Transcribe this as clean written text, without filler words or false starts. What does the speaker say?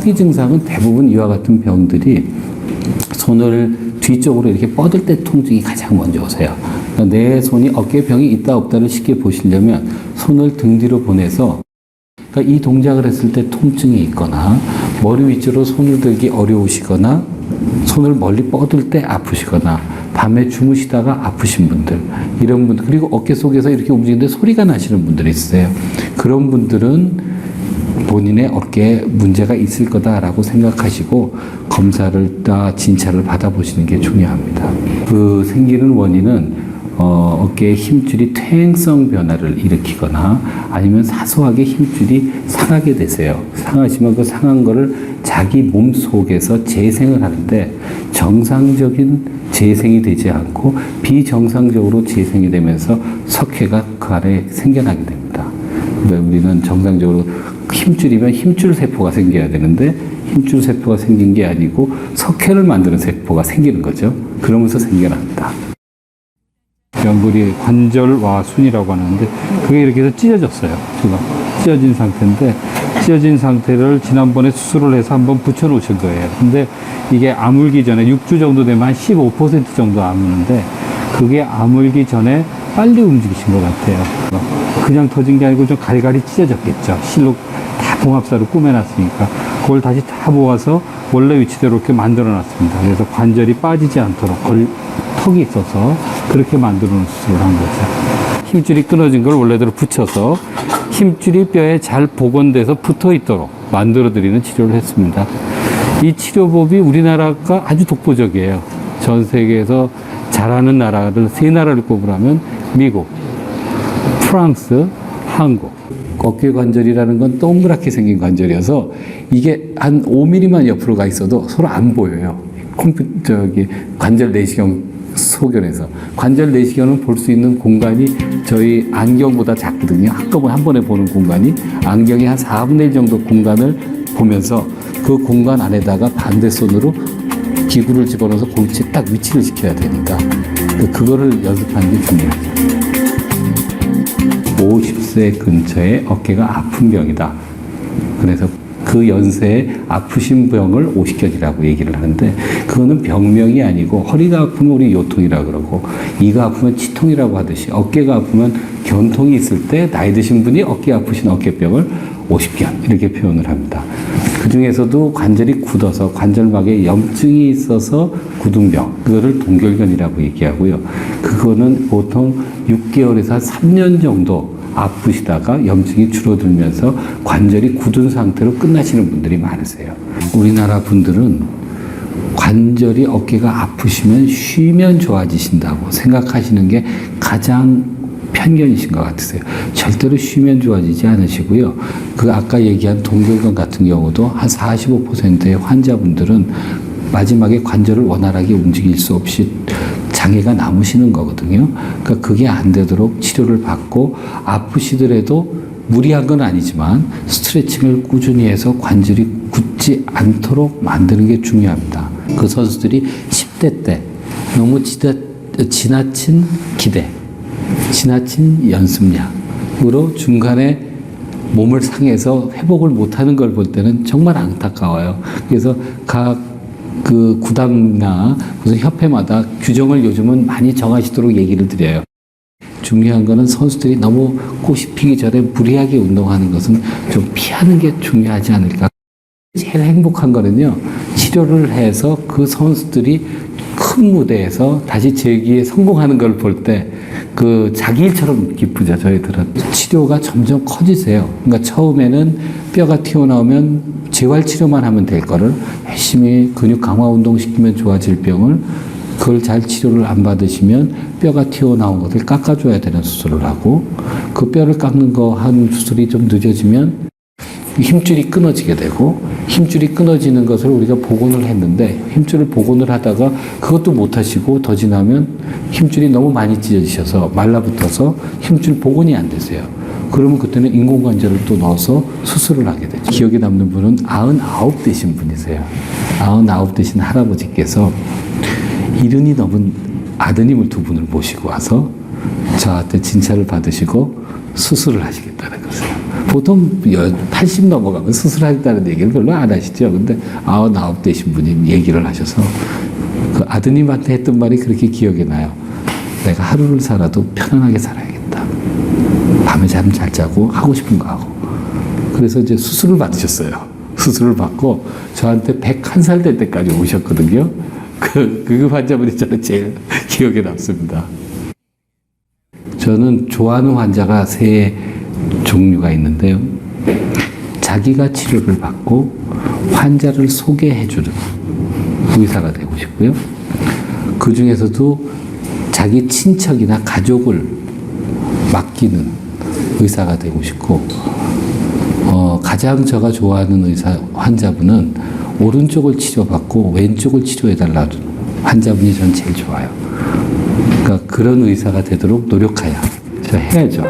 초기 증상은 대부분 이와 같은 병들이 손을 뒤쪽으로 이렇게 뻗을 때 통증이 가장 먼저 오세요. 그러니까 내 손이 어깨에 병이 있다 없다를 쉽게 보시려면 손을 등 뒤로 보내서 그러니까 이 동작을 했을 때 통증이 있거나 머리 위쪽으로 손을 들기 어려우시거나 손을 멀리 뻗을 때 아프시거나 밤에 주무시다가 아프신 분들 이런 분들 그리고 어깨 속에서 이렇게 움직이는데 소리가 나시는 분들이 있어요. 그런 분들은 본인의 어깨에 문제가 있을 거다라고 생각하시고 검사를 진찰을 받아보시는 게 중요합니다. 그 생기는 원인은 어깨의 힘줄이 퇴행성 변화를 일으키거나 아니면 사소하게 힘줄이 상하게 되세요. 상하시면 그 상한 거를 자기 몸 속에서 재생을 하는데 정상적인 재생이 되지 않고 비정상적으로 재생이 되면서 석회가 그 안에 생겨나게 됩니다. 우리는 정상적으로 힘줄이면 힘줄 세포가 생겨야 되는데 힘줄 세포가 생긴 게 아니고 석회를 만드는 세포가 생기는 거죠. 그러면서 생겨납니다. 연골이 관절와 순이라고 하는데 그게 이렇게 해서 찢어졌어요. 지금 찢어진 상태인데 찢어진 상태를 지난번에 수술을 해서 한번 붙여놓으신 거예요. 근데 이게 아물기 전에 6주 정도 되면 한 15% 정도 아무는데 그게 아물기 전에 빨리 움직이신 것 같아요. 그냥 터진 게 아니고 좀 가리가리 찢어졌겠죠. 실로 다 봉합사로 꾸며놨으니까 그걸 다시 다 모아서 원래 위치대로 이렇게 만들어놨습니다. 그래서 관절이 빠지지 않도록 턱이 있어서 그렇게 만들어놓은 수술을 한 거죠. 힘줄이 끊어진 걸 원래대로 붙여서 힘줄이 뼈에 잘 복원돼서 붙어 있도록 만들어드리는 치료를 했습니다. 이 치료법이 우리나라가 아주 독보적이에요. 전 세계에서 잘하는 나라를 세 나라를 꼽으라면 미국, 프랑스, 한국. 어깨 관절이라는 건 동그랗게 생긴 관절이어서 이게 한 5mm만 옆으로 가 있어도 서로 안 보여요. 관절 내시경 소견에서. 관절 내시경은 볼 수 있는 공간이 저희 안경보다 작거든요. 한꺼번에 한 번에 보는 공간이 안경이 한 4분의 1 정도 공간을 보면서 그 공간 안에다가 반대 손으로 기구를 집어넣어서 골치에 딱 위치를 시켜야 되니까 그거를 연습하는 게 중요하죠. 50세 근처에 어깨가 아픈 병이다. 그래서 그 연세에 아프신 병을 오십견이라고 얘기를 하는데 그거는 병명이 아니고 허리가 아프면 우리 요통이라고 그러고 이가 아프면 치통이라고 하듯이 어깨가 아프면 견통이 있을 때 나이 드신 분이 어깨 아프신 어깨병을 오십견 이렇게 표현을 합니다. 그 중에서도 관절이 굳어서 관절막에 염증이 있어서 굳은 병 그거를 동결견이라고 얘기하고요. 그거는 보통 6개월에서 3년 정도 아프시다가 염증이 줄어들면서 관절이 굳은 상태로 끝나시는 분들이 많으세요. 우리나라 분들은 관절이 어깨가 아프시면 쉬면 좋아지신다고 생각하시는 게 가장 편견이신 것 같으세요. 절대로 쉬면 좋아지지 않으시고요. 그 아까 얘기한 동결견 같은 경우도 한 45%의 환자분들은 마지막에 관절을 원활하게 움직일 수 없이 장애가 남으시는 거거든요. 그러니까 그게 안 되도록 치료를 받고 아프시더라도 무리한 건 아니지만 스트레칭을 꾸준히 해서 관절이 굳지 않도록 만드는 게 중요합니다. 그 선수들이 10대 때 너무 지나친 기대, 지나친 연습량으로 중간에 몸을 상해서 회복을 못하는 걸 볼 때는 정말 안타까워요. 그래서 각 그 구단이나 무슨 협회마다 규정을 요즘은 많이 정하시도록 얘기를 드려요. 중요한 거는 선수들이 너무 꽃이 피기 전에 무리하게 운동하는 것은 좀 피하는 게 중요하지 않을까. 제일 행복한 거는요, 치료를 해서 그 선수들이 큰 무대에서 다시 재기에 성공하는 걸 볼 때 그 자기 일처럼 기쁘죠, 저희들은. 치료가 점점 커지세요. 그러니까 처음에는 뼈가 튀어나오면 재활치료만 하면 될 거를 열심히 근육 강화 운동 시키면 좋아질 병을 그걸 잘 치료를 안 받으시면 뼈가 튀어나온 것을 깎아줘야 되는 수술을 하고 그 뼈를 깎는 거 한 수술이 좀 늦어지면 힘줄이 끊어지게 되고 힘줄이 끊어지는 것을 우리가 복원을 했는데 힘줄을 복원을 하다가 그것도 못 하시고 더 지나면 힘줄이 너무 많이 찢어지셔서 말라붙어서 힘줄 복원이 안 되세요. 그러면 그때는 인공관절을 또 넣어서 수술을 하게 되죠. 기억에 남는 분은 99 되신 분이세요. 99 되신 할아버지께서 70이 넘은 아드님을 두 분을 모시고 와서 저한테 진찰을 받으시고 수술을 하시겠다는 거예요. 보통 80 넘어가면 수술하겠다는 얘기를 별로 안 하시죠. 근데 99 되신 분이 얘기를 하셔서 그 아드님한테 했던 말이 그렇게 기억이 나요. 내가 하루를 살아도 편안하게 살아야겠다. 밤에 잠 잘 자고 하고 싶은 거 하고. 그래서 이제 수술을 받으셨어요. 수술을 받고 저한테 101살 될 때까지 오셨거든요. 그 환자분이 저는 제일 기억에 남습니다. 저는 좋아하는 환자가 3종류가 있는데요. 자기가 치료를 받고 환자를 소개해주는 의사가 되고 싶고요. 그 중에서도 자기 친척이나 가족을 맡기는 의사가 되고 싶고, 가장 제가 좋아하는 의사 환자분은 오른쪽을 치료받고 왼쪽을 치료해달라는 환자분이 전 제일 좋아요. 그러니까 그런 의사가 되도록 노력해야죠.